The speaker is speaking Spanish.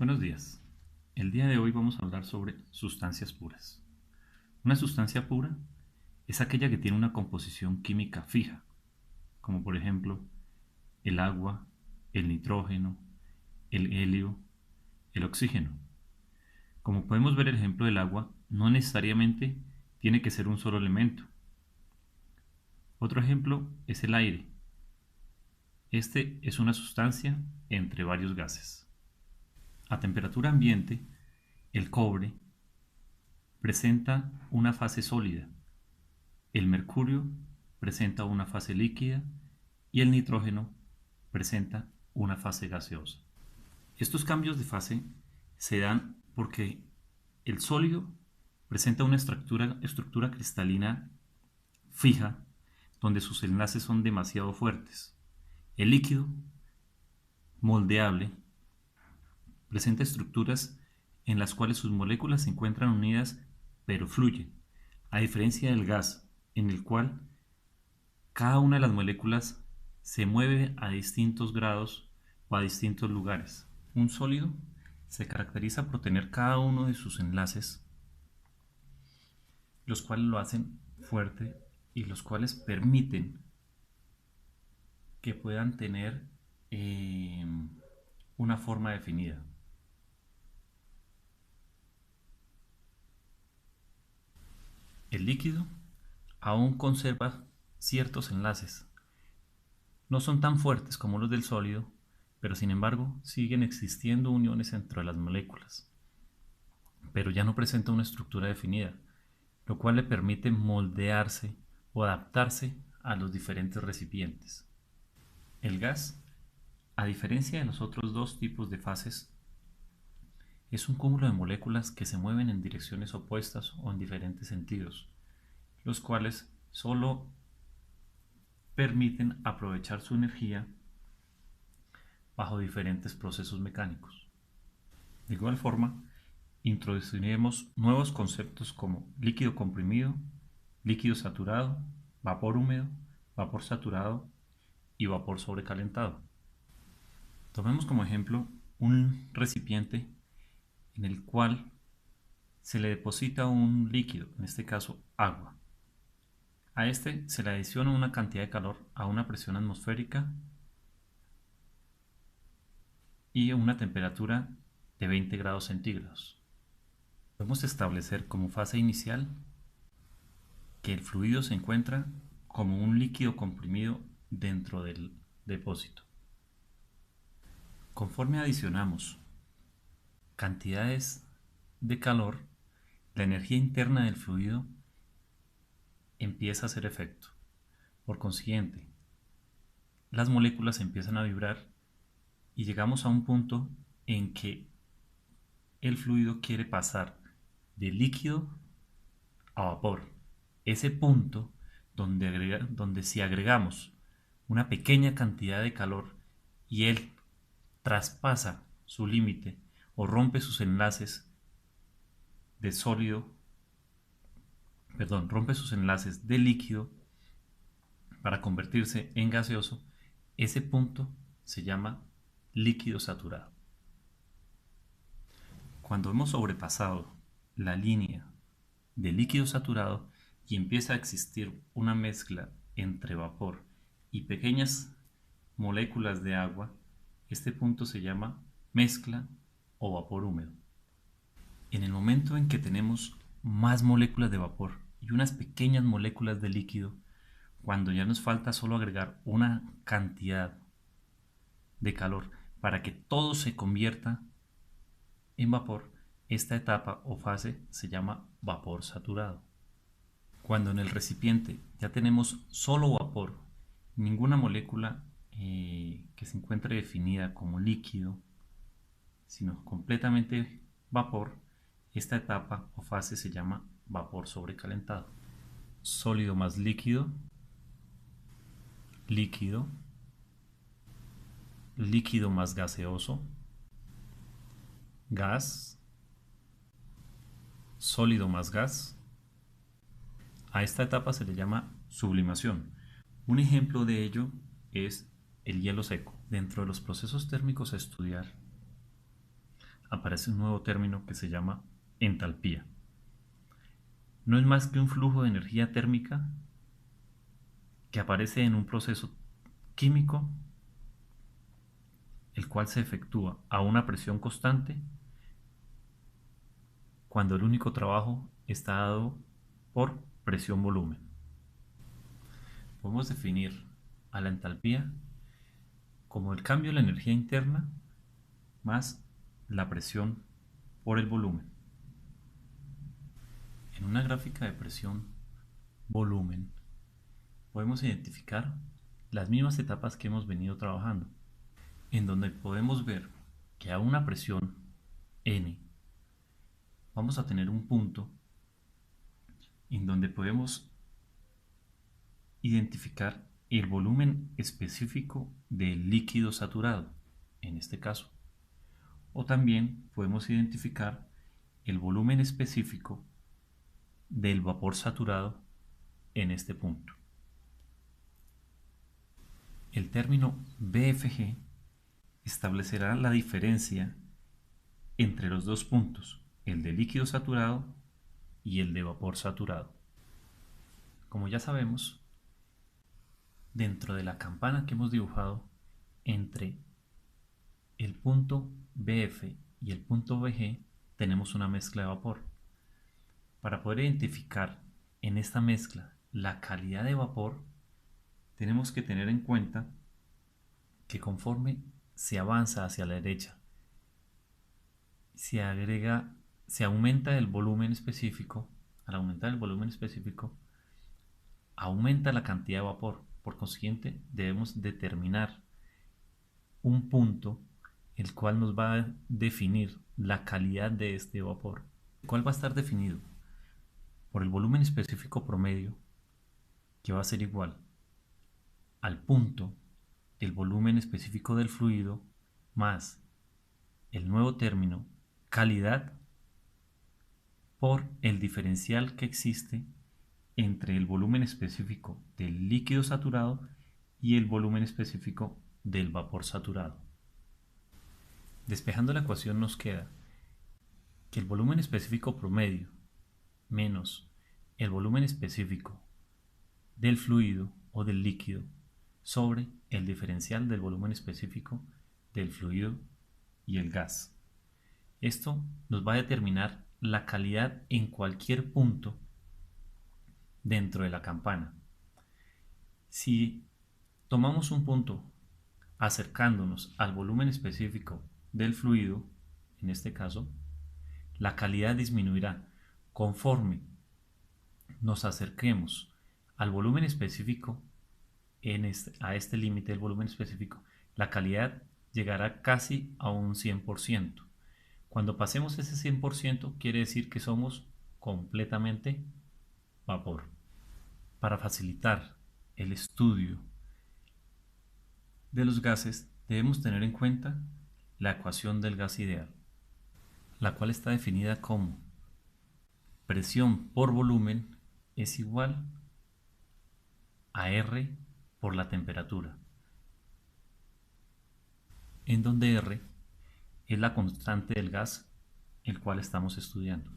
Buenos días. El día de hoy vamos a hablar sobre sustancias puras. Una sustancia pura es aquella que tiene una composición química fija, como por ejemplo el agua, el nitrógeno, el helio, el oxígeno. Como podemos ver el ejemplo del agua, no necesariamente tiene que ser un solo elemento. Otro ejemplo es el aire. Este es una sustancia entre varios gases. A temperatura ambiente, el cobre presenta una fase sólida, el mercurio presenta una fase líquida y el nitrógeno presenta una fase gaseosa. Estos cambios de fase se dan porque el sólido presenta una estructura cristalina fija donde sus enlaces son demasiado fuertes. El líquido, moldeable, presenta estructuras en las cuales sus moléculas se encuentran unidas pero fluyen, a diferencia del gas, en el cual cada una de las moléculas se mueve a distintos grados o a distintos lugares. Un sólido se caracteriza por tener cada uno de sus enlaces, los cuales lo hacen fuerte y los cuales permiten que puedan tener una forma definida. El líquido aún conserva ciertos enlaces. No son tan fuertes como los del sólido, pero sin embargo siguen existiendo uniones entre las moléculas. Pero ya no presenta una estructura definida, lo cual le permite moldearse o adaptarse a los diferentes recipientes. El gas, a diferencia de los otros dos tipos de fases, es un cúmulo de moléculas que se mueven en direcciones opuestas o en diferentes sentidos, los cuales solo permiten aprovechar su energía bajo diferentes procesos mecánicos. De igual forma, introduciremos nuevos conceptos como líquido comprimido, líquido saturado, vapor húmedo, vapor saturado y vapor sobrecalentado. Tomemos como ejemplo un recipiente en el cual se le deposita un líquido, en este caso agua. A este se le adiciona una cantidad de calor a una presión atmosférica y a una temperatura de 20 grados centígrados. Podemos establecer como fase inicial que el fluido se encuentra como un líquido comprimido dentro del depósito. Conforme adicionamos cantidades de calor, la energía interna del fluido empieza a hacer efecto. Por consiguiente, las moléculas empiezan a vibrar y llegamos a un punto en que el fluido quiere pasar de líquido a vapor. Ese punto donde si agregamos una pequeña cantidad de calor y él traspasa su límite o rompe sus enlaces de sólido, rompe sus enlaces de líquido para convertirse en gaseoso, ese punto se llama líquido saturado. Cuando hemos sobrepasado la línea de líquido saturado y empieza a existir una mezcla entre vapor y pequeñas moléculas de agua, este punto se llama mezcla o vapor húmedo. En el momento en que tenemos más moléculas de vapor y unas pequeñas moléculas de líquido, cuando ya nos falta solo agregar una cantidad de calor para que todo se convierta en vapor, esta etapa o fase se llama vapor saturado. Cuando en el recipiente ya tenemos solo vapor, ninguna molécula que se encuentre definida como líquido, sino completamente vapor, esta etapa o fase se llama vapor sobrecalentado. Sólido más líquido, líquido, líquido más gaseoso, gas, sólido más gas. A esta etapa se le llama sublimación. Un ejemplo de ello es el hielo seco. Dentro de los procesos térmicos a estudiar, aparece un nuevo término que se llama entalpía. No es más que un flujo de energía térmica que aparece en un proceso químico, el cual se efectúa a una presión constante cuando el único trabajo está dado por presión-volumen. Podemos definir a la entalpía como el cambio de la energía interna más la presión por el volumen. En una gráfica de presión-volumen podemos identificar las mismas etapas que hemos venido trabajando, en donde podemos ver que a una presión N vamos a tener un punto en donde podemos identificar el volumen específico del líquido saturado, en este caso. O también podemos identificar el volumen específico del vapor saturado en este punto. El término BFG establecerá la diferencia entre los dos puntos, el de líquido saturado y el de vapor saturado. Como ya sabemos, dentro de la campana que hemos dibujado entre el punto BF y el punto BG tenemos una mezcla de vapor. Para poder identificar en esta mezcla la calidad de vapor, tenemos que tener en cuenta que conforme se avanza hacia la derecha, se aumenta el volumen específico. Al aumentar el volumen específico, aumenta la cantidad de vapor. Por consiguiente, debemos determinar un punto el cual nos va a definir la calidad de este vapor, el cual va a estar definido por el volumen específico promedio, que va a ser igual al punto del volumen específico del fluido más el nuevo término calidad por el diferencial que existe entre el volumen específico del líquido saturado y el volumen específico del vapor saturado. Despejando la ecuación nos queda que el volumen específico promedio menos el volumen específico del fluido o del líquido sobre el diferencial del volumen específico del fluido y el gas. Esto nos va a determinar la calidad en cualquier punto dentro de la campana. Si tomamos un punto acercándonos al volumen específico del fluido, en este caso, la calidad disminuirá conforme nos acerquemos al volumen específico a este límite del volumen específico. La calidad llegará casi a un 100%. Cuando pasemos ese 100%, quiere decir que somos completamente vapor. Para facilitar el estudio de los gases, debemos tener en cuenta la ecuación del gas ideal, la cual está definida como presión por volumen es igual a R por la temperatura, en donde R es la constante del gas el cual estamos estudiando.